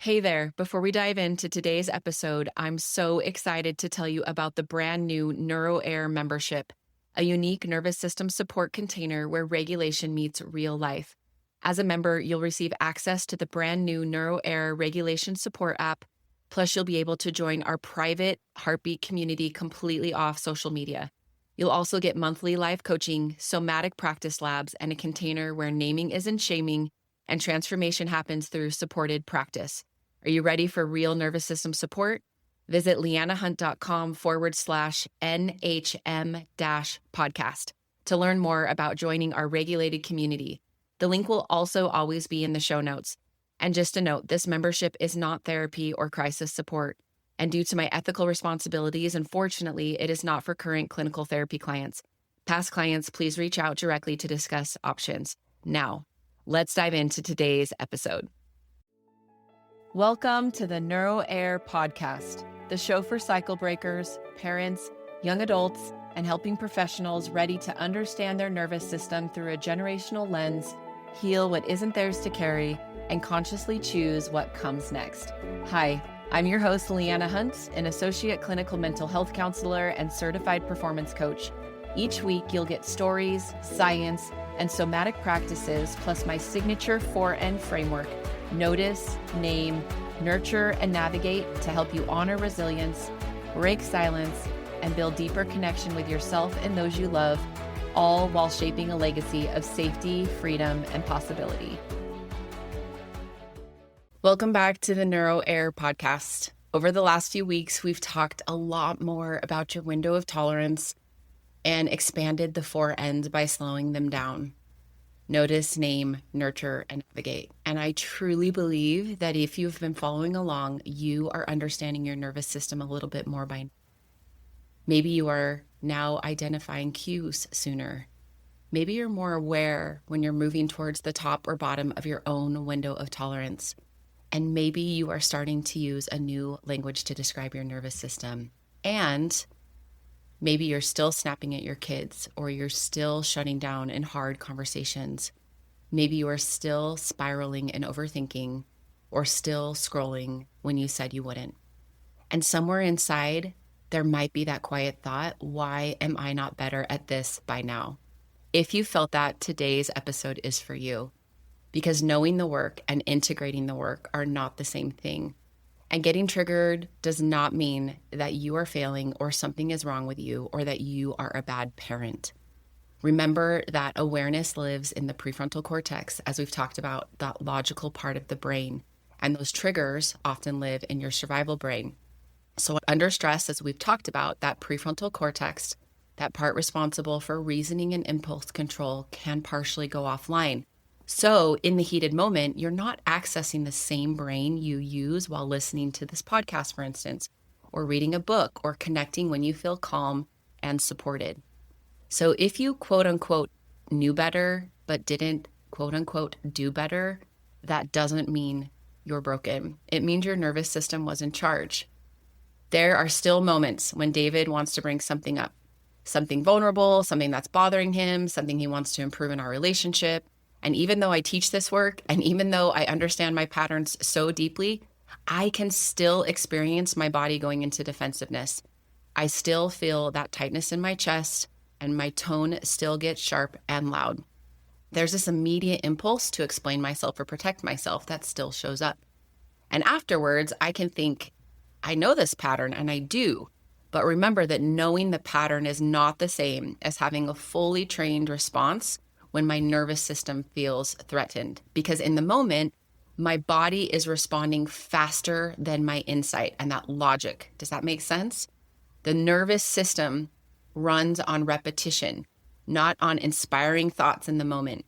Hey there. Before we dive into today's episode, I'm so excited to tell you about the brand new NeuroAir membership, a unique nervous system support container where regulation meets real life. As a member, you'll receive access to the brand new NeuroAir regulation support app. Plus, you'll be able to join our private heartbeat community completely off social media. You'll also get monthly live coaching, somatic practice labs, and a container where naming isn't shaming and transformation happens through supported practice. Are you ready for real nervous system support? Visit leannahunt.com/NHM podcast to learn more about joining our regulated community. The link will also always be in the show notes. And just a note, this membership is not therapy or crisis support. And due to my ethical responsibilities, unfortunately, it is not for current clinical therapy clients. Past clients, please reach out directly to discuss options. Now, let's dive into today's episode. Welcome to the NeuroAir podcast, the show for cycle breakers, parents, young adults, and helping professionals ready to understand their nervous system through a generational lens, heal what isn't theirs to carry, and consciously choose what comes next. Hi, I'm your host, Leanna Hunt, an associate clinical mental health counselor and certified performance coach. Each week, you'll get stories, science, and somatic practices, plus my signature 4N framework: notice, name, nurture, and navigate, to help you honor resilience, break silence, and build deeper connection with yourself and those you love, all while shaping a legacy of safety, freedom, and possibility. Welcome back to the NeuroAir podcast. Over the last few weeks, we've talked a lot more about your window of tolerance and expanded the 4 N's by slowing them down: notice, name, nurture, and navigate. And I truly believe that if you've been following along, you are understanding your nervous system a little bit more by now. Maybe you are now identifying cues sooner. Maybe you're more aware when you're moving towards the top or bottom of your own window of tolerance. And maybe you are starting to use a new language to describe your nervous system. And maybe you're still snapping at your kids, or you're still shutting down in hard conversations. Maybe you are still spiraling and overthinking, or still scrolling when you said you wouldn't. And somewhere inside, there might be that quiet thought: why am I not better at this by now? If you felt that, today's episode is for you. Because knowing the work and integrating the work are not the same thing. And getting triggered does not mean that you are failing or something is wrong with you or that you are a bad parent. Remember that awareness lives in the prefrontal cortex, as we've talked about, that logical part of the brain. And those triggers often live in your survival brain. So under stress, as we've talked about, that prefrontal cortex, that part responsible for reasoning and impulse control, can partially go offline. So in the heated moment, you're not accessing the same brain you use while listening to this podcast, for instance, or reading a book, or connecting when you feel calm and supported. So if you quote unquote knew better, but didn't quote unquote do better, that doesn't mean you're broken. It means your nervous system was in charge. There are still moments when David wants to bring something up, something vulnerable, something that's bothering him, something he wants to improve in our relationship. And even though I teach this work, and even though I understand my patterns so deeply, I can still experience my body going into defensiveness. I still feel that tightness in my chest, and my tone still gets sharp and loud. There's this immediate impulse to explain myself or protect myself that still shows up. And afterwards, I can think, I know this pattern, and I do. But remember that knowing the pattern is not the same as having a fully trained response when my nervous system feels threatened. Because in the moment, my body is responding faster than my insight and that logic. Does that make sense? The nervous system runs on repetition, not on inspiring thoughts in the moment.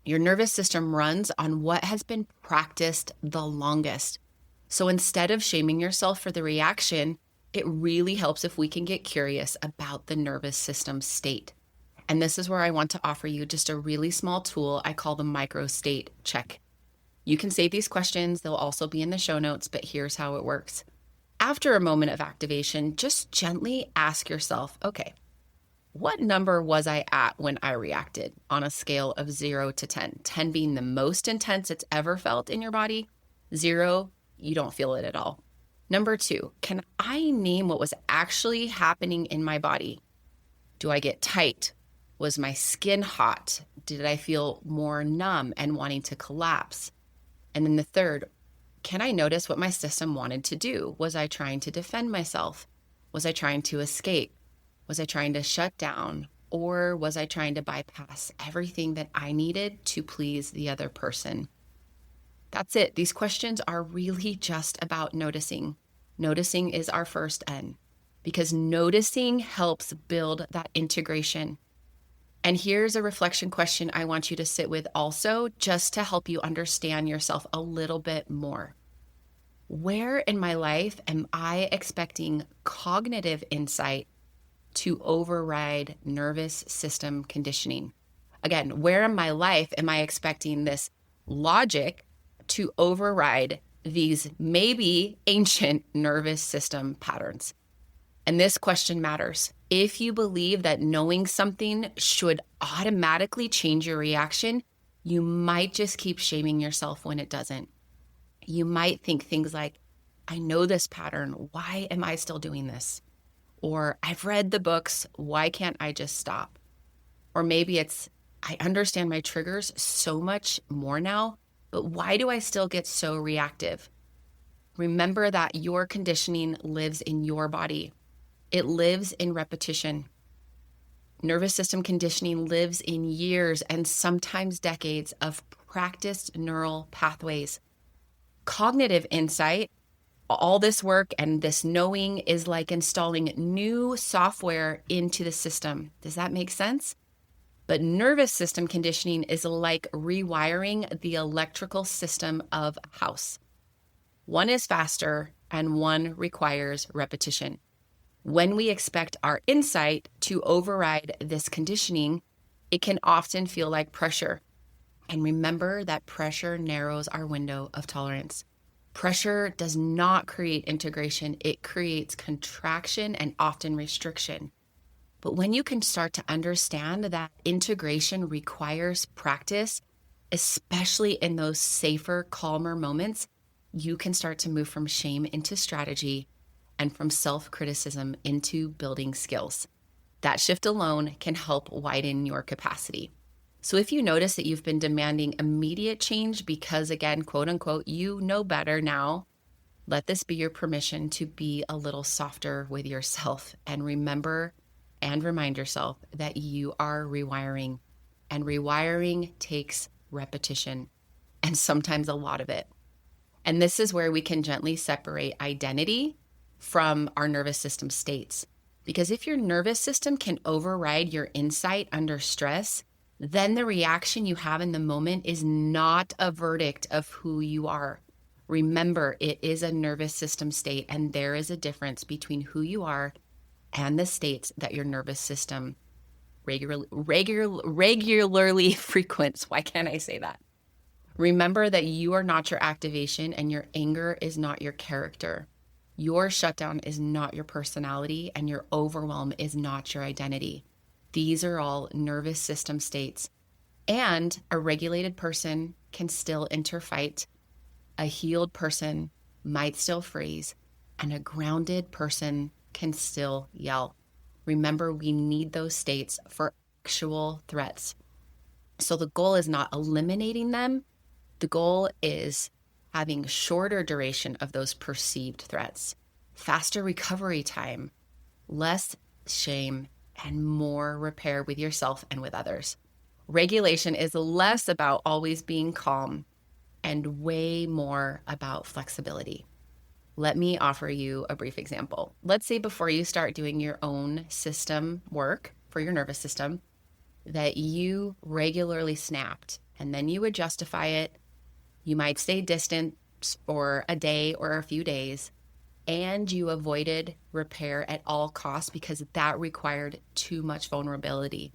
Your nervous system runs on what has been practiced the longest. So instead of shaming yourself for the reaction, it really helps if we can get curious about the nervous system state. And this is where I want to offer you just a really small tool I call the micro state check. You can save these questions. They'll also be in the show notes, but here's how it works. After a moment of activation, just gently ask yourself, okay, what number was I at when I reacted on a scale of 0 to 10? 10 being the most intense it's ever felt in your body, 0 you don't feel it at all. Number 2, can I name what was actually happening in my body? Do I get tight? Was my skin hot? Did I feel more numb and wanting to collapse? And then the third, can I notice what my system wanted to do? Was I trying to defend myself? Was I trying to escape? Was I trying to shut down? Or was I trying to bypass everything that I needed to please the other person? That's it. These questions are really just about noticing. Noticing is our first N, because noticing helps build that integration. And here's a reflection question I want you to sit with also, just to help you understand yourself a little bit more. Where in my life am I expecting cognitive insight to override nervous system conditioning? Again, where in my life am I expecting this logic to override these maybe ancient nervous system patterns? And this question matters. If you believe that knowing something should automatically change your reaction, you might just keep shaming yourself when it doesn't. You might think things like, I know this pattern. Why am I still doing this? Or I've read the books. Why can't I just stop? Or maybe it's, I understand my triggers so much more now, but why do I still get so reactive? Remember that your conditioning lives in your body. It lives in repetition. Nervous system conditioning lives in years and sometimes decades of practiced neural pathways. Cognitive insight, all this work and this knowing, is like installing new software into the system. Does that make sense? But nervous system conditioning is like rewiring the electrical system of a house. One is faster and one requires repetition. When we expect our insight to override this conditioning, it can often feel like pressure. And remember that pressure narrows our window of tolerance. Pressure does not create integration. It creates contraction and often restriction. But when you can start to understand that integration requires practice, especially in those safer, calmer moments, you can start to move from shame into strategy and from self-criticism into building skills. That shift alone can help widen your capacity. So if you notice that you've been demanding immediate change because, again, quote unquote, you know better now, let this be your permission to be a little softer with yourself, and remember and remind yourself that you are rewiring, and rewiring takes repetition, and sometimes a lot of it. And this is where we can gently separate identity from our nervous system states. Because if your nervous system can override your insight under stress, then the reaction you have in the moment is not a verdict of who you are. Remember, it is a nervous system state, and there is a difference between who you are and the states that your nervous system regularly frequents. Why can't I say that? Remember that you are not your activation, and your anger is not your character. Your shutdown is not your personality, and your overwhelm is not your identity. These are all nervous system states. And a regulated person can still interfight. A healed person might still freeze, and a grounded person can still yell. Remember, we need those states for actual threats. So the goal is not eliminating them. The goal is having shorter duration of those perceived threats, faster recovery time, less shame, and more repair with yourself and with others. Regulation is less about always being calm and way more about flexibility. Let me offer you a brief example. Let's say before you start doing your own system work for your nervous system, that you regularly snapped, and then you would justify it. You might stay distant for a day or a few days, and you avoided repair at all costs because that required too much vulnerability.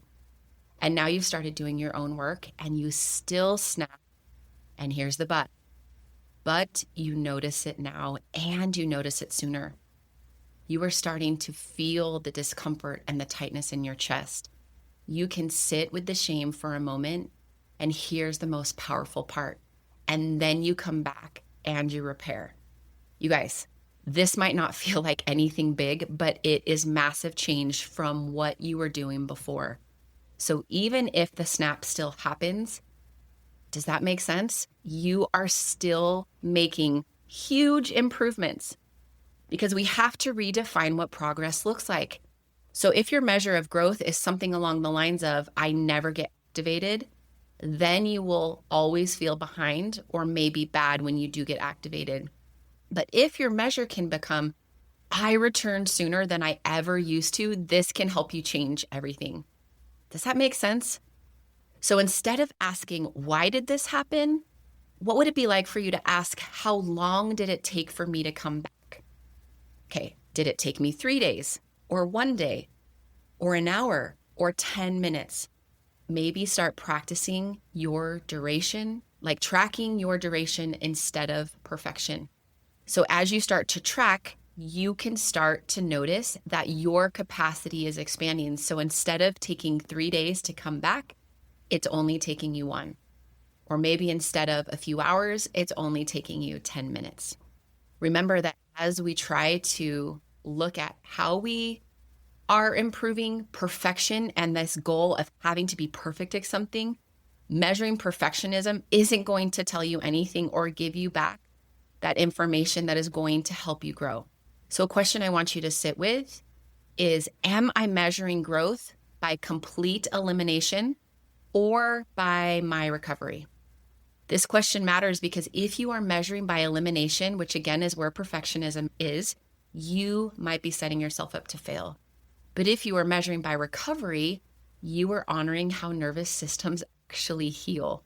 And now you've started doing your own work and you still snap. And here's the but you notice it now, and you notice it sooner. You are starting to feel the discomfort and the tightness in your chest. You can sit with the shame for a moment, and here's the most powerful part. And then you come back and you repair. You guys, this might not feel like anything big, but it is massive change from what you were doing before. So even if the snap still happens, does that make sense? You are still making huge improvements because we have to redefine what progress looks like. So if your measure of growth is something along the lines of, I never get activated, then you will always feel behind or maybe bad when you do get activated. But if your measure can become, I returned sooner than I ever used to, this can help you change everything. Does that make sense? So instead of asking, why did this happen? What would it be like for you to ask, how long did it take for me to come back? Okay, did it take me 3 days or 1 day or an hour or 10 minutes? Maybe start practicing your duration, like tracking your duration instead of perfection. So as you start to track, you can start to notice that your capacity is expanding. So instead of taking 3 days to come back, it's only taking you 1. Or maybe instead of a few hours, it's only taking you 10 minutes. Remember that as we try to look at how we are improving perfection and this goal of having to be perfect at something, measuring perfectionism isn't going to tell you anything or give you back that information that is going to help you grow. So a question I want you to sit with is, am I measuring growth by complete elimination or by my recovery? This question matters because if you are measuring by elimination, which again is where perfectionism is, you might be setting yourself up to fail. But if you are measuring by recovery, you are honoring how nervous systems actually heal.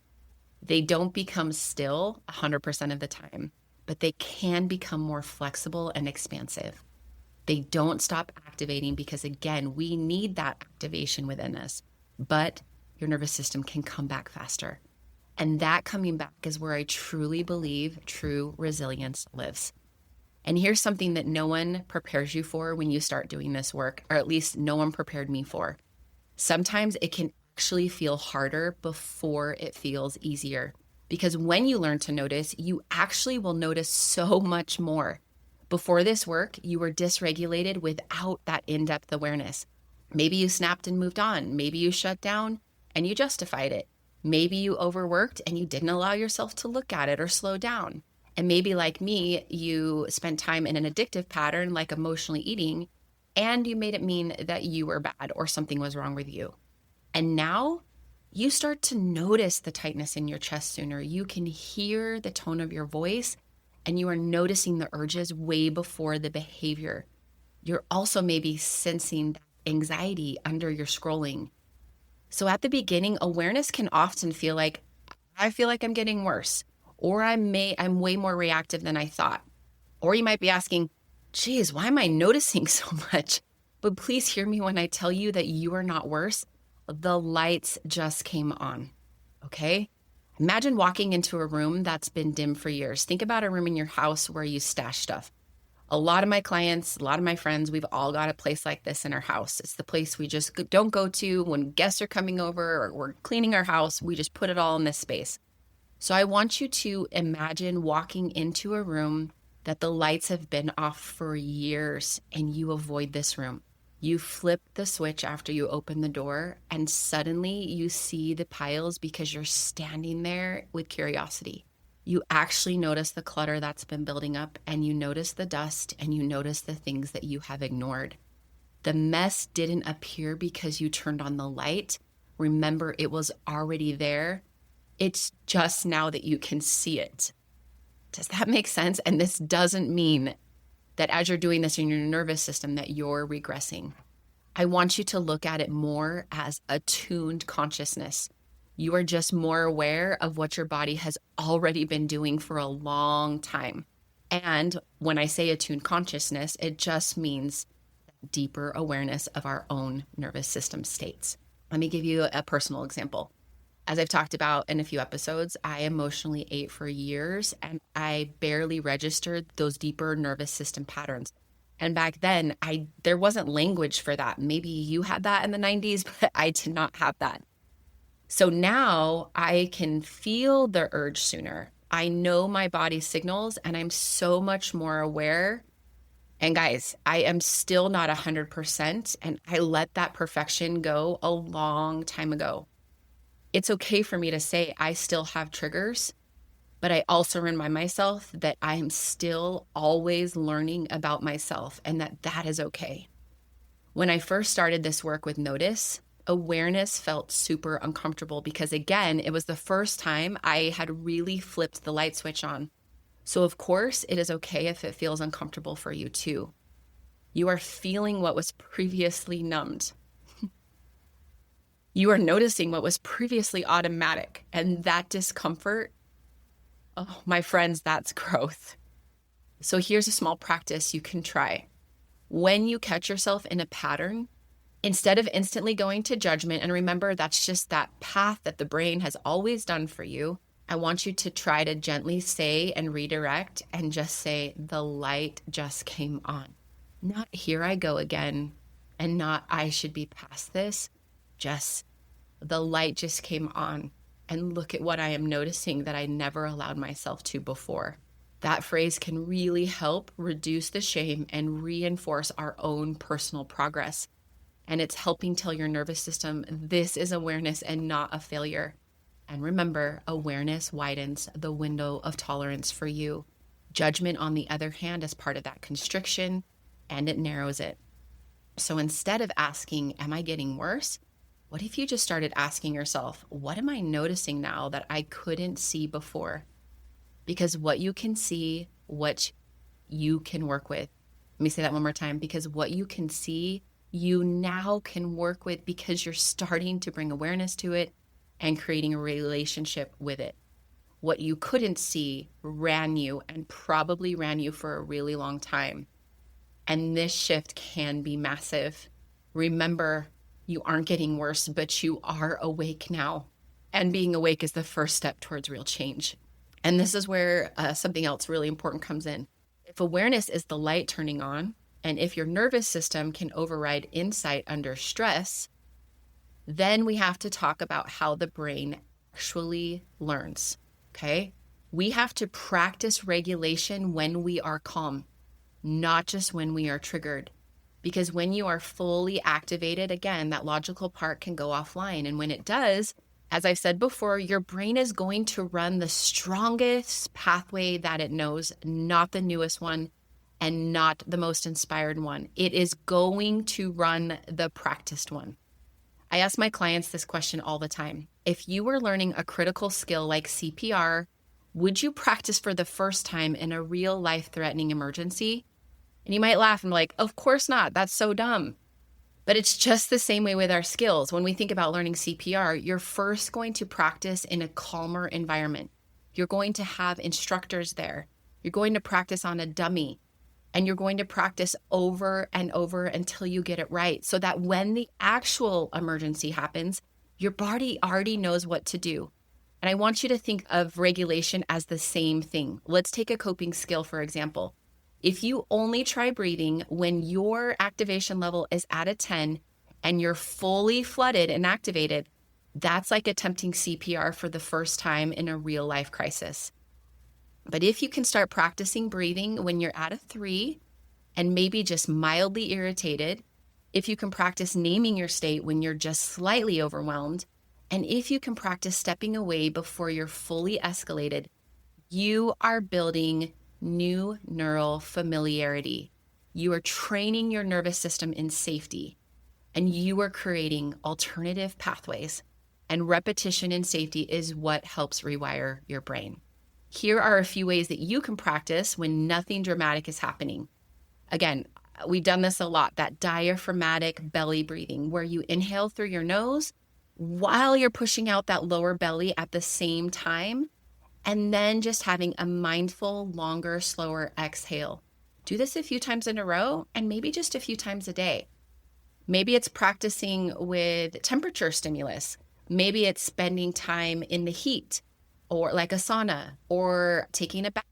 They don't become still 100% of the time, but they can become more flexible and expansive. They don't stop activating because, again, we need that activation within us, but your nervous system can come back faster. And that coming back is where I truly believe true resilience lives. And here's something that no one prepares you for when you start doing this work, or at least no one prepared me for. Sometimes it can actually feel harder before it feels easier. Because when you learn to notice, you actually will notice so much more. Before this work, you were dysregulated without that in-depth awareness. Maybe you snapped and moved on. Maybe you shut down and you justified it. Maybe you overworked and you didn't allow yourself to look at it or slow down. And maybe like me, you spent time in an addictive pattern like emotionally eating, and you made it mean that you were bad or something was wrong with you. And now you start to notice the tightness in your chest sooner. You can hear the tone of your voice, and you are noticing the urges way before the behavior. You're also maybe sensing that anxiety under your scrolling. So at the beginning, awareness can often feel like, I feel like I'm getting worse, or I'm way more reactive than I thought. Or you might be asking, geez, why am I noticing so much? But please hear me when I tell you that you are not worse. The lights just came on, okay? Imagine walking into a room that's been dim for years. Think about a room in your house where you stash stuff. A lot of my clients, a lot of my friends, we've all got a place like this in our house. It's the place we just don't go to when guests are coming over or we're cleaning our house. We just put it all in this space. So I want you to imagine walking into a room that the lights have been off for years and you avoid this room. You flip the switch after you open the door and suddenly you see the piles because you're standing there with curiosity. You actually notice the clutter that's been building up, and you notice the dust, and you notice the things that you have ignored. The mess didn't appear because you turned on the light. Remember, it was already there. It's just now that you can see it. Does that make sense? And this doesn't mean that as you're doing this in your nervous system that you're regressing. I want you to look at it more as attuned consciousness. You are just more aware of what your body has already been doing for a long time. And when I say attuned consciousness, it just means deeper awareness of our own nervous system states. Let me give you a personal example. As I've talked about in a few episodes, I emotionally ate for years and I barely registered those deeper nervous system patterns. And back then, there wasn't language for that. Maybe you had that in the 90s, but I did not have that. So now I can feel the urge sooner. I know my body signals and I'm so much more aware. And guys, I am still not 100%, and I let that perfection go a long time ago. It's okay for me to say I still have triggers, but I also remind myself that I am still always learning about myself and that is okay. When I first started this work with Notice, awareness felt super uncomfortable because, again, it was the first time I had really flipped the light switch on. So, of course, it is okay if it feels uncomfortable for you too. You are feeling what was previously numbed. You are noticing what was previously automatic. And that discomfort, oh, my friends, that's growth. So here's a small practice you can try. When you catch yourself in a pattern, instead of instantly going to judgment, and remember, that's just that path that the brain has always done for you, I want you to try to gently say and redirect and just say, the light just came on. Not here I go again, and not I should be past this. Just the light just came on, and look at what I am noticing that I never allowed myself to before. That phrase can really help reduce the shame and reinforce our own personal progress. And it's helping tell your nervous system, this is awareness and not a failure. And remember, awareness widens the window of tolerance for you. Judgment, on the other hand, is part of that constriction, and it narrows it. So instead of asking, am I getting worse? What if you just started asking yourself, what am I noticing now that I couldn't see before? Because what you can see, what you can work with. Let me say that one more time. Because what you can see, you now can work with, because you're starting to bring awareness to it and creating a relationship with it. What you couldn't see ran you, and probably ran you for a really long time. And this shift can be massive. Remember, you aren't getting worse, but you are awake now. And being awake is the first step towards real change. And this is where something else really important comes in. If awareness is the light turning on, and if your nervous system can override insight under stress, then we have to talk about how the brain actually learns, okay? We have to practice regulation when we are calm, not just when we are triggered. Because when you are fully activated, again, that logical part can go offline. And when it does, as I've said before, your brain is going to run the strongest pathway that it knows, not the newest one and not the most inspired one. It is going to run the practiced one. I ask my clients this question all the time. If you were learning a critical skill like CPR, would you practice for the first time in a real life-threatening emergency? And you might laugh and be like, of course not. That's so dumb. But it's just the same way with our skills. When we think about learning CPR, you're first going to practice in a calmer environment. You're going to have instructors there. You're going to practice on a dummy. And you're going to practice over and over until you get it right, so that when the actual emergency happens, your body already knows what to do. And I want you to think of regulation as the same thing. Let's take a coping skill, for example. If you only try breathing when your activation level is at a 10 and you're fully flooded and activated, that's like attempting CPR for the first time in a real life crisis. But if you can start practicing breathing when you're at a 3 and maybe just mildly irritated, if you can practice naming your state when you're just slightly overwhelmed, and if you can practice stepping away before you're fully escalated, you are building new neural familiarity. You are training your nervous system in safety, and you are creating alternative pathways. And repetition in safety is what helps rewire your brain. Here are a few ways that you can practice when nothing dramatic is happening. Again, we've done this a lot, that diaphragmatic belly breathing, where you inhale through your nose while you're pushing out that lower belly at the same time, and then just having a mindful, longer, slower exhale. Do this a few times in a row, and maybe just a few times a day. Maybe it's practicing with temperature stimulus. Maybe it's spending time in the heat, or like a sauna, or taking a bath,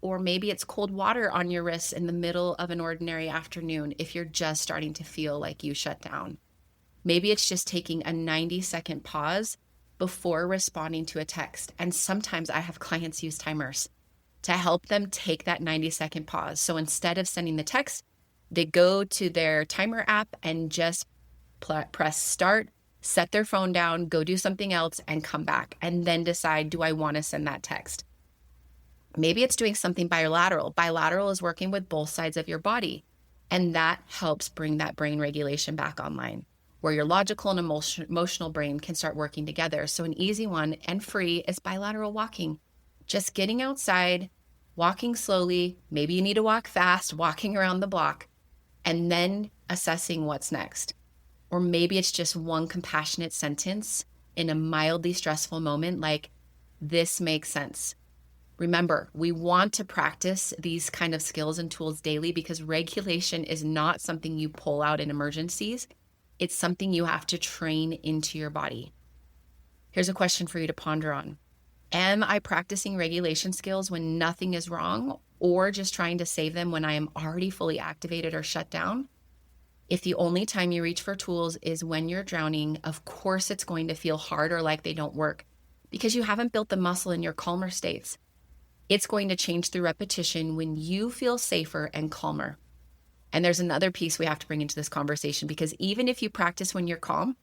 or maybe it's cold water on your wrists in the middle of an ordinary afternoon if you're just starting to feel like you shut down. Maybe it's just taking a 90-second pause before responding to a text. And sometimes I have clients use timers to help them take that 90-second pause. So instead of sending the text, they go to their timer app and just press start, set their phone down, go do something else, and come back, and then decide, do I want to send that text? Maybe it's doing something bilateral. Bilateral is working with both sides of your body, and that helps bring that brain regulation back online, where your logical and emotional brain can start working together. So an easy one and free is bilateral walking. Just getting outside, walking slowly. Maybe you need to walk fast, walking around the block, and then assessing what's next. Or maybe it's just one compassionate sentence in a mildly stressful moment, like, this makes sense. Remember, we want to practice these kind of skills and tools daily because regulation is not something you pull out in emergencies. It's something you have to train into your body. Here's a question for you to ponder on. Am I practicing regulation skills when nothing is wrong, or just trying to save them when I am already fully activated or shut down? If the only time you reach for tools is when you're drowning, of course it's going to feel hard or like they don't work because you haven't built the muscle in your calmer states. It's going to change through repetition when you feel safer and calmer. And there's another piece we have to bring into this conversation, because even if you practice when you're calm,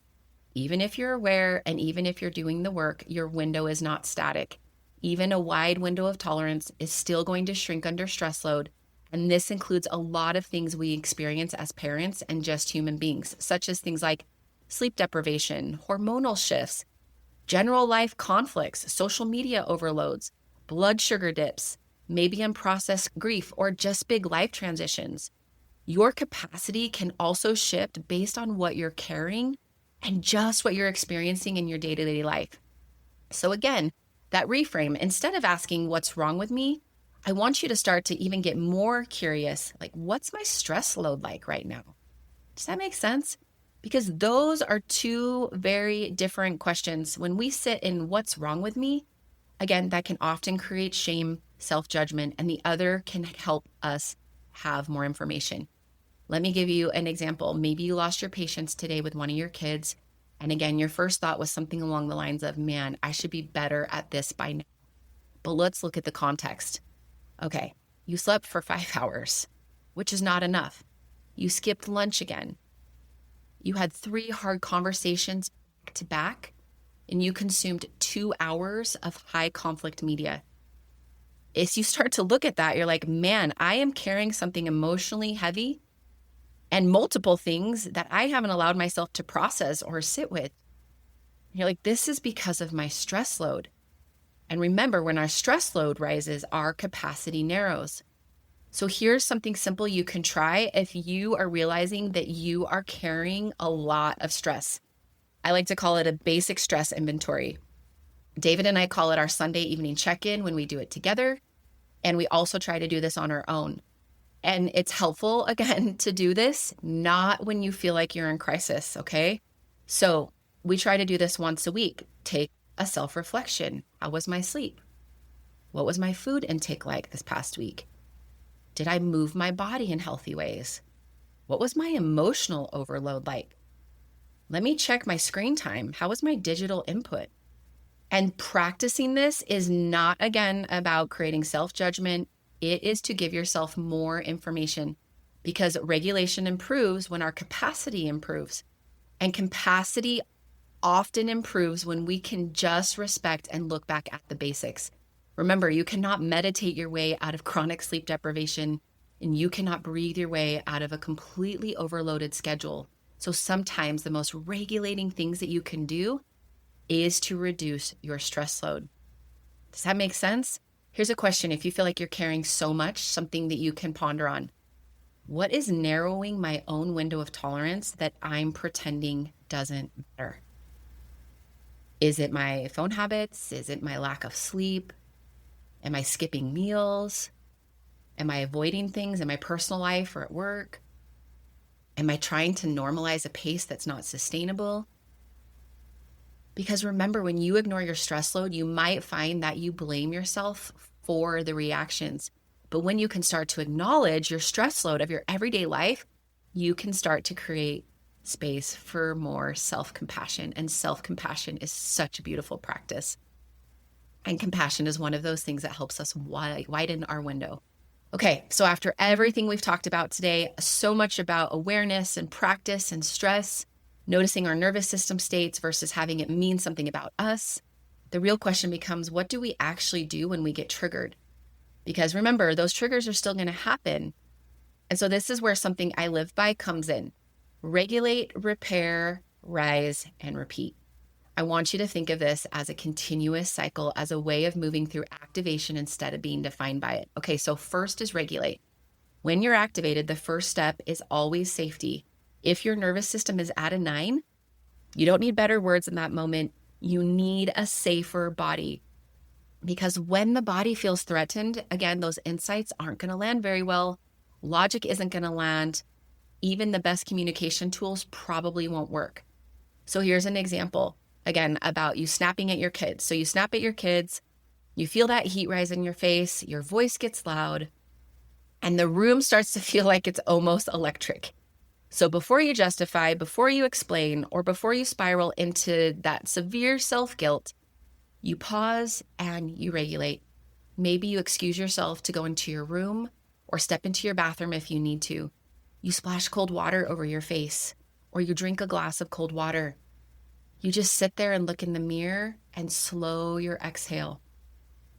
even if you're aware, and even if you're doing the work, your window is not static. Even a wide window of tolerance is still going to shrink under stress load. And this includes a lot of things we experience as parents and just human beings, such as things like sleep deprivation, hormonal shifts, general life conflicts, social media overloads, blood sugar dips, maybe unprocessed grief, or just big life transitions. Your capacity can also shift based on what you're carrying and just what you're experiencing in your day-to-day life. So again, that reframe, instead of asking what's wrong with me, I want you to start to even get more curious, like, what's my stress load like right now? Does that make sense? Because those are two very different questions. When we sit in what's wrong with me, again, that can often create shame, self-judgment, and the other can help us have more information. Let me give you an example. Maybe you lost your patience today with one of your kids. And again, your first thought was something along the lines of, man, I should be better at this by now. But let's look at the context. Okay, you slept for 5 hours, which is not enough. You skipped lunch again. You had 3 hard conversations back to back, and you consumed 2 hours of high conflict media. If you start to look at that, you're like, man, I am carrying something emotionally heavy and multiple things that I haven't allowed myself to process or sit with. And you're like, this is because of my stress load. And remember, when our stress load rises, our capacity narrows. So here's something simple you can try if you are realizing that you are carrying a lot of stress. I like to call it a basic stress inventory. David and I call it our Sunday evening check-in when we do it together. And we also try to do this on our own. And it's helpful, again, to do this, not when you feel like you're in crisis, okay? So we try to do this once a week. Take a self-reflection. How was my sleep? What was my food intake like this past week? Did I move my body in healthy ways? What was my emotional overload like? Let me check my screen time. How was my digital input? And practicing this is not, again, about creating self-judgment. It is to give yourself more information, because regulation improves when our capacity improves. And capacity often improves when we can just respect and look back at the basics. Remember, you cannot meditate your way out of chronic sleep deprivation, and you cannot breathe your way out of a completely overloaded schedule. So sometimes the most regulating things that you can do is to reduce your stress load. Does that make sense? Here's a question. If you feel like you're carrying so much, something that you can ponder on. What is narrowing my own window of tolerance that I'm pretending doesn't matter? Is it my phone habits? Is it my lack of sleep? Am I skipping meals? Am I avoiding things in my personal life or at work? Am I trying to normalize a pace that's not sustainable? Because remember, when you ignore your stress load, you might find that you blame yourself for the reactions. But when you can start to acknowledge your stress load of your everyday life, you can start to create space for more self-compassion. And self-compassion is such a beautiful practice. And compassion is one of those things that helps us widen our window. Okay, so after everything we've talked about today, so much about awareness and practice and stress, noticing our nervous system states versus having it mean something about us, the real question becomes, what do we actually do when we get triggered? Because remember, those triggers are still going to happen. And so this is where something I live by comes in. Regulate, repair, rise, and repeat. I want you to think of this as a continuous cycle, as a way of moving through activation instead of being defined by it. Okay, so first is regulate. When you're activated, the first step is always safety. If your nervous system is at a 9, you don't need better words in that moment. You need a safer body. Because when the body feels threatened, again, those insights aren't going to land very well. Logic isn't going to land. Even the best communication tools probably won't work. So here's an example. Again, about you snapping at your kids. So you snap at your kids, you feel that heat rise in your face, your voice gets loud, and the room starts to feel like it's almost electric. So before you justify, before you explain, or before you spiral into that severe self-guilt, you pause and you regulate. Maybe you excuse yourself to go into your room or step into your bathroom if you need to. You splash cold water over your face, or you drink a glass of cold water. You just sit there and look in the mirror and slow your exhale.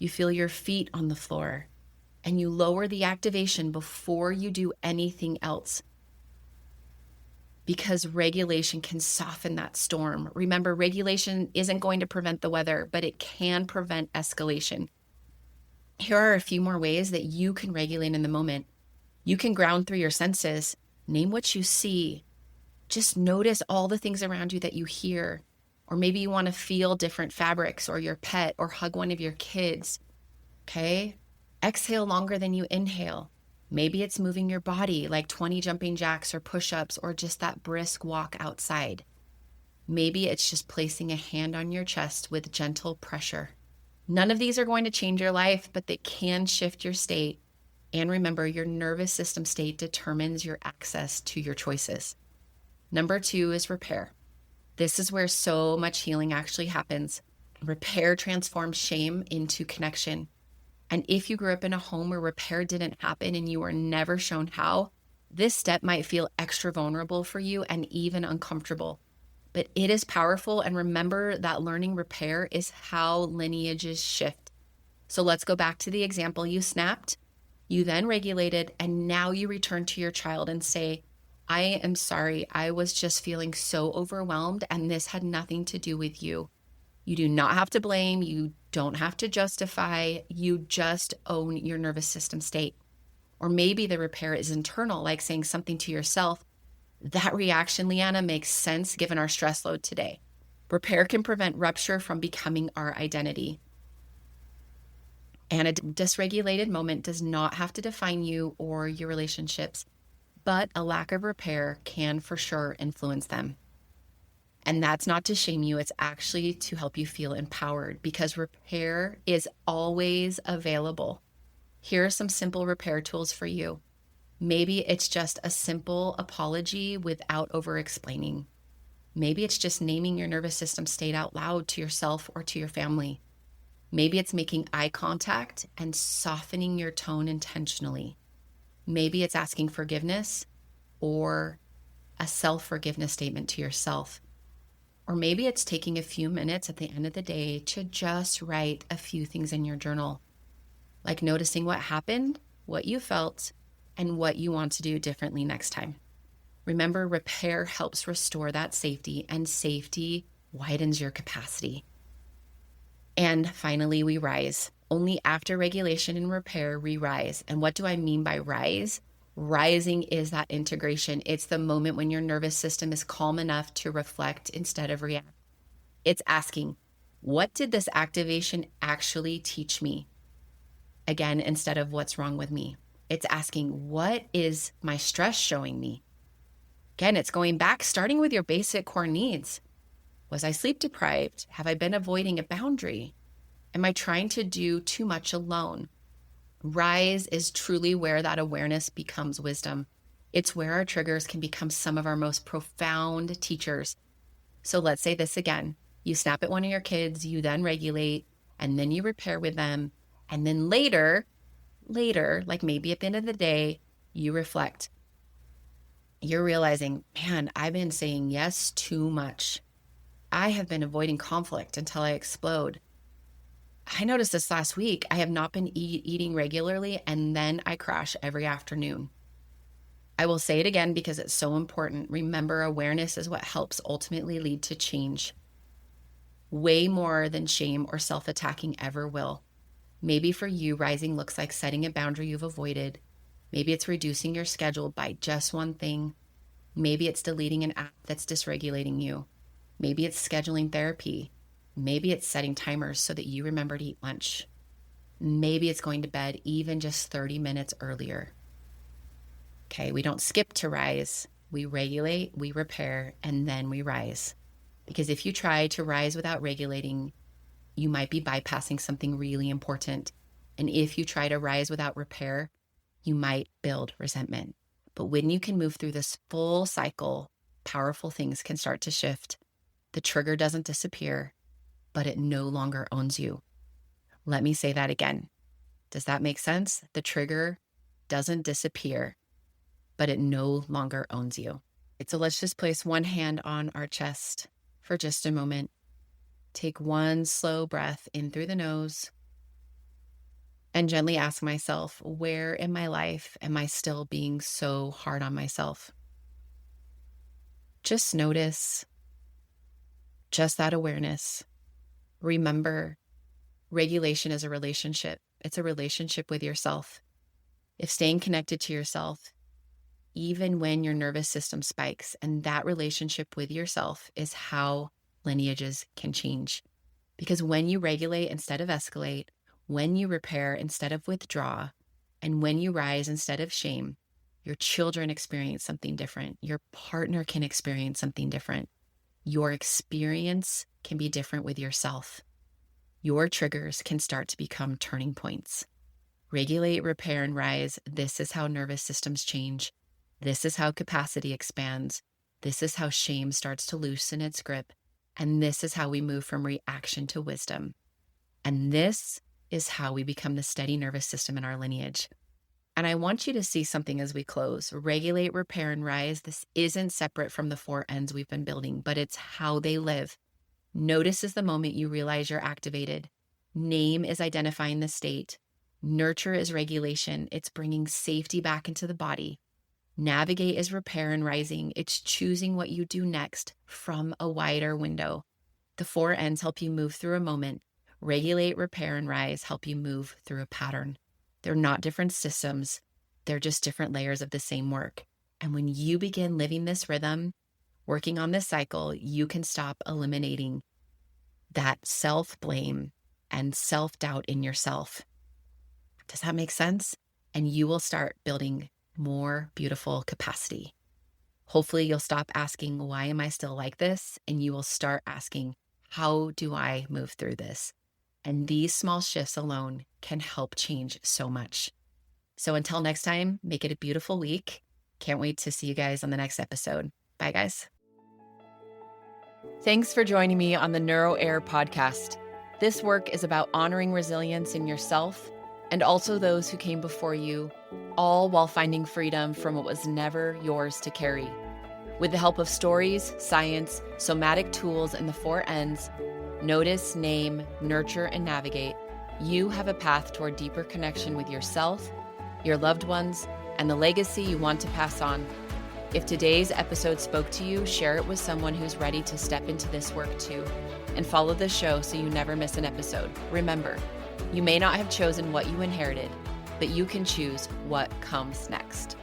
You feel your feet on the floor and you lower the activation before you do anything else. Because regulation can soften that storm. Remember, regulation isn't going to prevent the weather, but it can prevent escalation. Here are a few more ways that you can regulate in the moment. You can ground through your senses. Name what you see. Just notice all the things around you that you hear. Or maybe you want to feel different fabrics or your pet or hug one of your kids. Okay? Exhale longer than you inhale. Maybe it's moving your body like 20 jumping jacks or push-ups or just that brisk walk outside. Maybe it's just placing a hand on your chest with gentle pressure. None of these are going to change your life, but they can shift your state. And remember, your nervous system state determines your access to your choices. Number 2 is repair. This is where so much healing actually happens. Repair transforms shame into connection. And if you grew up in a home where repair didn't happen and you were never shown how, this step might feel extra vulnerable for you and even uncomfortable. But it is powerful, and remember that learning repair is how lineages shift. So let's go back to the example. You snapped, you then regulated, and now you return to your child and say, I am sorry, I was just feeling so overwhelmed and this had nothing to do with you. You do not have to blame, you don't have to justify, you just own your nervous system state. Or maybe the repair is internal, like saying something to yourself. That reaction, Leanna, makes sense given our stress load today. Repair can prevent rupture from becoming our identity. And a dysregulated moment does not have to define you or your relationships, but a lack of repair can for sure influence them. And that's not to shame you, it's actually to help you feel empowered, because repair is always available. Here are some simple repair tools for you. Maybe it's just a simple apology without over-explaining. Maybe it's just naming your nervous system state out loud to yourself or to your family. Maybe it's making eye contact and softening your tone intentionally. Maybe it's asking forgiveness or a self-forgiveness statement to yourself. Or maybe it's taking a few minutes at the end of the day to just write a few things in your journal, like noticing what happened, what you felt, and what you want to do differently next time. Remember, repair helps restore that safety, and safety widens your capacity. And finally, we rise. Only after regulation and repair, we rise. And what do I mean by rise? Rising is that integration. It's the moment when your nervous system is calm enough to reflect instead of react. It's asking, what did this activation actually teach me? Again, instead of what's wrong with me. It's asking, what is my stress showing me? Again, it's going back, starting with your basic core needs. Was I sleep deprived? Have I been avoiding a boundary? Am I trying to do too much alone? Rise is truly where that awareness becomes wisdom. It's where our triggers can become some of our most profound teachers. So let's say this again. You snap at one of your kids, you then regulate, and then you repair with them. And then later, like maybe at the end of the day, you reflect. You're realizing, man, I've been saying yes too much. I have been avoiding conflict until I explode. I noticed this last week. I have not been eating regularly, and then I crash every afternoon. I will say it again because it's so important. Remember, awareness is what helps ultimately lead to change. Way more than shame or self-attacking ever will. Maybe for you, rising looks like setting a boundary you've avoided. Maybe it's reducing your schedule by just one thing. Maybe it's deleting an app that's dysregulating you. Maybe it's scheduling therapy. Maybe it's setting timers so that you remember to eat lunch. Maybe it's going to bed even just 30 minutes earlier. Okay, we don't skip to rise. We regulate, we repair, and then we rise. Because if you try to rise without regulating, you might be bypassing something really important. And if you try to rise without repair, you might build resentment. But when you can move through this full cycle, powerful things can start to shift. The trigger doesn't disappear, but it no longer owns you. Let me say that again. Does that make sense? The trigger doesn't disappear, but it no longer owns you. So let's just place one hand on our chest for just a moment. Take one slow breath in through the nose and gently ask myself, where in my life am I still being so hard on myself? Just notice, just that awareness. Remember, regulation is a relationship. It's a relationship with yourself. If staying connected to yourself, even when your nervous system spikes, and that relationship with yourself is how lineages can change. Because when you regulate instead of escalate, when you repair instead of withdraw, and when you rise instead of shame, your children experience something different. Your partner can experience something different. Your experience can be different with yourself. Your triggers can start to become turning points. Regulate, repair, and rise. This is how nervous systems change. This is how capacity expands. This is how shame starts to loosen its grip. And this is how we move from reaction to wisdom. And this is how we become the steady nervous system in our lineage. And I want you to see something as we close. Regulate, repair, and rise. This isn't separate from the four ends we've been building, but it's how they live. Notice is the moment you realize you're activated. Name is identifying the state. Nurture is regulation. It's bringing safety back into the body. Navigate is repair and rising. It's choosing what you do next from a wider window. The four ends help you move through a moment. Regulate, repair, and rise help you move through a pattern. They're not different systems. They're just different layers of the same work. And when you begin living this rhythm, working on this cycle, you can stop eliminating that self-blame and self-doubt in yourself. Does that make sense? And you will start building more beautiful capacity. Hopefully you'll stop asking, why am I still like this? And you will start asking, how do I move through this? And these small shifts alone can help change so much. So until next time, make it a beautiful week. Can't wait to see you guys on the next episode. Bye, guys. Thanks for joining me on the Neuro Air podcast. This work is about honoring resilience in yourself and also those who came before you, all while finding freedom from what was never yours to carry. With the help of stories, science, somatic tools, and the four ends, notice, name, nurture, and navigate, you have a path toward deeper connection with yourself, your loved ones, and the legacy you want to pass on. If today's episode spoke to you, share it with someone who's ready to step into this work too, and follow the show so you never miss an episode. Remember, you may not have chosen what you inherited, but you can choose what comes next.